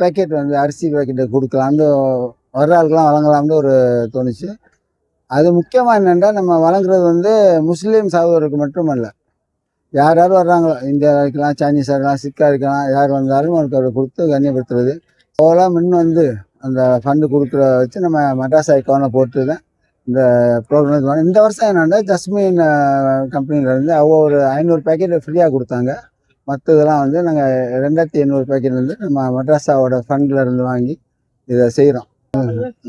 Packet வந்து அரிசி packet குடுக்கலாம்னு வர்ற ஆளுக்கெல்லாம் வழங்கலாம்னு ஒரு தோணுச்சு. அது முக்கியமா என்னன்னா, நம்ம வழங்குறது வந்து முஸ்லீம் சகோதரருக்கு மட்டுமல்ல. யார் யார் வர்றாங்களோ, இந்தியாவா இருக்கலாம், சைனீஸா இருக்கலாம், சிக்கா இருக்கலாம், யார் வந்தாலும் அவருக்கு அத குடுத்து கண்ணியப்படுத்துறது. போலாம் முன் வந்து அந்த ஃபண்ட் குடுக்குறத வச்சு நம்ம மட்ராஸ் அக்கவுண்ட்ல போட்டு தான் இந்த ப்ரோக்ராம் இது பண்ணோம். இந்த வருஷம் என்னன்னா, ஜஸ்மின் கம்பெனிலேருந்து அவங்க ஒரு 500 பேக்கெட் ஃப்ரீயா குடுத்தாங்க. மத்ததெல்லாம் வந்து நாங்க 2800 பேக்கெட் வந்து நம்ம மட்ராஸாவோட ஃபண்ட்ல இருந்து வாங்கி இத செய்றோம்.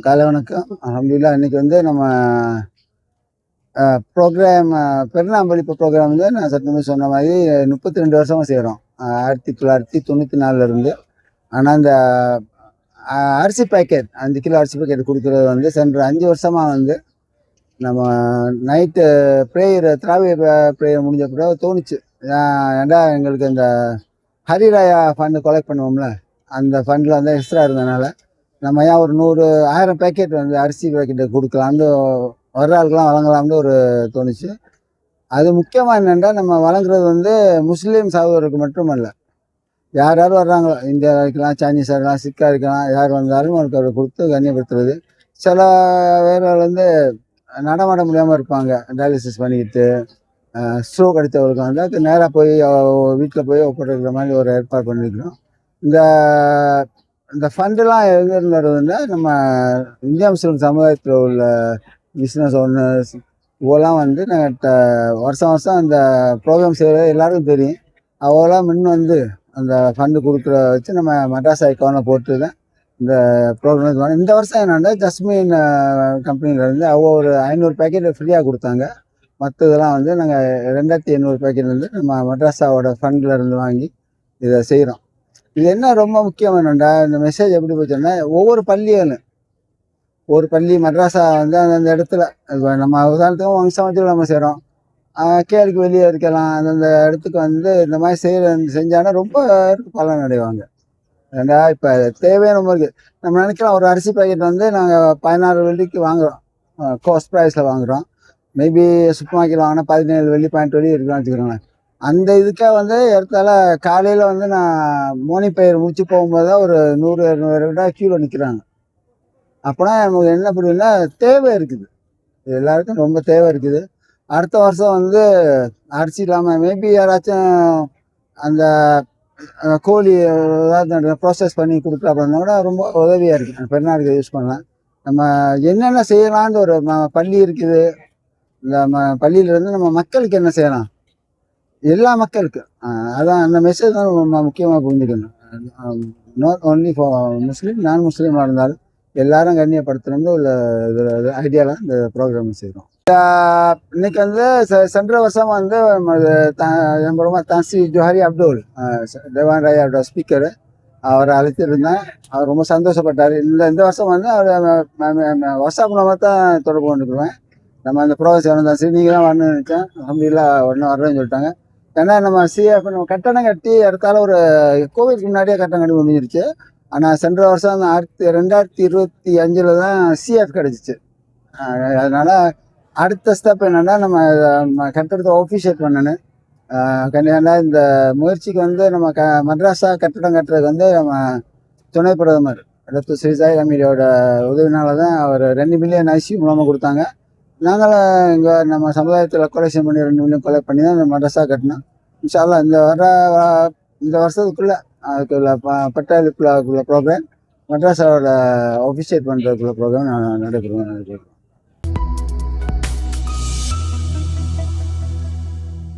காலை வணக்கம். அல்ஹம்துலில்லாஹ் இன்னைக்கு வந்து நம்ம ப்ரோக்ராம் பெருநாம்பளிப்பு ப்ரோக்ராம் வந்து நான் சற்று முன்பு சொன்ன மாரி 32 வருஷமா செய்றோம். 1994ல இருந்து. ஆனா இந்த அரிசி பேக்கெட் 5 கிலோ அரிசி பேக்கெட் குடுக்குறது வந்து சென்ற 5 வருஷமா வந்து நம்ம நைட்டு திராவிய ப்ரேயர் முடிஞ்ச பிறகு தோணுச்சு. ஏன்டா எங்களுக்கு இந்த ஹரிராயா ஃபண்ட் கலெக்ட் பண்ணுவோம்ல, அந்த ஃபண்ட்ல வந்து எக்ஸ்ட்ரா இருந்தனால, நம்ம ஏன் ஒரு 100 1000 பேக்கெட் வந்து அரிசி பேக்கெட்டு குடுக்கலாம்னு வர்ற ஆளுக்கெல்லாம் வழங்கலாம்னு ஒரு தோணுச்சு. அது முக்கியமா என்னன்னா, நம்ம வழங்குறது வந்து முஸ்லீம் சகோதரருக்கு மட்டுமல்ல. யார் யார் வர்றாங்களோ, இந்தியாவா இருக்கலாம், சைனீஸா இருக்கலாம், சிக்கா இருக்கலாம், யார் வந்தாலும் அவருக்கு அத குடுத்து கண்ணியப்படுத்துறது. சில பேர்கள் வந்து நடமாட முடியாம இருப்பாங்க. டயாலிசிஸ் பண்ணிக்கிட்டு, ஸ்ட்ரோக் அடித்தவர்களுக்கு வந்து நேரா போய் வீட்ல போய் ஒப்படைக்கிற மாரி ஒரு ஏற்பாடு பண்ணியிருக்கிறோம். இந்த இந்த ஃபண்டெல்லாம் எங்கேருந்து வருதுன்னா, நம்ம இந்தியா முஸ்லீம் சமுதாயத்தில உள்ள பிசினஸ் ஓனர்ஸ் இவங்கலாம் வந்து நாங்க வருஷம் வருஷம் அந்த ப்ரோக்ராம் செய்றது எல்லாருக்கும் தெரியும். அவங்கலாம் முன் வந்து அந்த ஃபண்ட் குடுக்குறத வச்சு நம்ம மட்ராஸ் அக்கவுண்ட்ல போட்டு தான் இந்த ப்ரோக்ராம் இது பண்ணோம். இந்த வருஷம் என்னன்னா, ஜஸ்மின் கம்பெனிலேருந்து அவங்க ஒரு 500 பேக்கெட் ஃப்ரீயா குடுத்தாங்க. மத்ததெல்லாம் வந்து நாங்க 2800 பேக்கெட் வந்து நம்ம மட்ராஸாவோட ஃபண்ட்ல இருந்து வாங்கி இத செய்றோம். இது என்ன ரொம்ப முக்கியம் என்னன்னா, இந்த மெசேஜ் எப்படி போச்சுன்னா, ஒவ்வொரு பள்ளிகளும் ஒரு பள்ளி மட்ராஸா வந்து அந்தந்த இடத்துல இப்ப நம்ம உதாரணத்துக்கு வம்சமத்துல நம்ம செய்றோம். கேளுக்கு வெளியே இருக்கலாம். அந்தந்த இடத்துக்கு வந்து இந்த மாரி செஞ்சாங்கன்னா ரொம்ப பலன் அடைவாங்க. ஏன்டா இப்ப தேவையே நம்மளுக்கு நம்ம நினைக்கலாம் ஒரு அரிசி பாக்கெட் வந்து நாங்க 16 வெள்ளிக்கு வாங்குறோம். காஸ்ட் பிரைஸ்ல வாங்குறோம். மேபி சூப்பர் மார்க்கெட்ல வாங்குனா 17 வெள்ளி, 18 வெள்ளி இருக்கலாம்னு வச்சுக்கோங்களேன். அந்த இதுக்கே வந்து ஏறத்தாழ காலையில வந்து நான் மோர்னிங் பிரேயர் முடிச்சு போகும்போது தான் ஒரு 100, 200 கியூல நிக்கிறாங்க. அப்பனா நமக்கு என்ன புரியுதுன்னா, தேவை இருக்குது. எல்லாருக்கும் ரொம்ப தேவை இருக்குது. அடுத்த வருஷம் வந்து அரிசி இல்லாம மேபி யாராச்சும் அந்த கோழி ஏதாவது ப்ராசஸ் பண்ணி குடுக்குறாப்புலன்னா கூட ரொம்ப உதவியா இருக்கு. பெருநாளுக்கு யூஸ் பண்ணலாம். நம்ம என்னென்ன செய்யலாம்னு ஒரு பள்ளி இருக்குது. இந்த பள்ளியிலேருந்து நம்ம மக்களுக்கு என்ன செய்யலாம்? எல்லா மக்களுக்கும். அதான் அந்த மெசேஜ் தான் நம்ம முக்கியமா புரிஞ்சுக்கணும். நாட் ஒன்லி ஃபார் முஸ்லீம், நான் முஸ்லீமா இருந்தாலும் எல்லாரும் கண்ணியப்படுத்தணும்னு உள்ள ஐடியால இந்த ப்ரோக்ராம் செய்றோம். இன்னைக்கு வந்து சென்ற வருஷம் வந்து நம்ம தாசி ஜோஹரி அப்துல் தேவான் ராயோட ஸ்பீக்கரு அவரை அழைத்திருந்தேன். அவர் ரொம்ப சந்தோஷப்பட்டார். இந்த வருஷம் வந்து அவர் வாட்ஸ்அப் மூலமாக தான் தொடர்பு கொண்டுக்குவேன். நம்ம அந்த ப்ரோக்ராம் தாசி நீங்கள் தான் வரணும்னு நினச்சேன். அல்ஹம்துலில்லாஹ் உடனே வர்றேன்னு சொல்லிட்டாங்க. ஏன்னா நம்ம சிஎஃப் நம்ம கட்டணம் கட்டி அடுத்தால ஒரு கோவிட்க்கு முன்னாடியே கட்டணம் கட்டி முடிஞ்சிருச்சு. ஆனால் சென்ற வருஷம் 2025 தான் சிஎஃப் கிடச்சிச்சு. அதனால அடுத்த ஸ்டெப் என்னன்னா, நம்ம கட்டடத்தை ஆஃபிஷியேட் பண்ணணும். ஏன்னா இந்த முயற்சிக்கு வந்து நம்ம மட்ராஸா கட்டடம் கட்டுறதுக்கு வந்து நம்ம துணை பிரதமர் டாக்டர் ஸ்ரீ ஜாயிர் அமீரோட உதவினால தான் அவர் 2 மில்லியன் ஐசியூ மூலமாக கொடுத்தாங்க. நாங்களும் இங்கே நம்ம சமுதாயத்தில் கொலெக்ஷன் பண்ணி 2 மில்லியன் கொலெக்ட் பண்ணி தான் இந்த மட்ராஸா கட்டினோம். இன்ஷா அல்லாஹ் இந்த வருஷத்துக்குள்ள அதுக்குள்ள பட்டாளுக்குள்ள ப்ரோக்ராம் மட்ராஸாவோட ஆஃபிஷியேட் பண்ணுறதுக்குள்ள ப்ரோக்ராம் நடைபெறும்.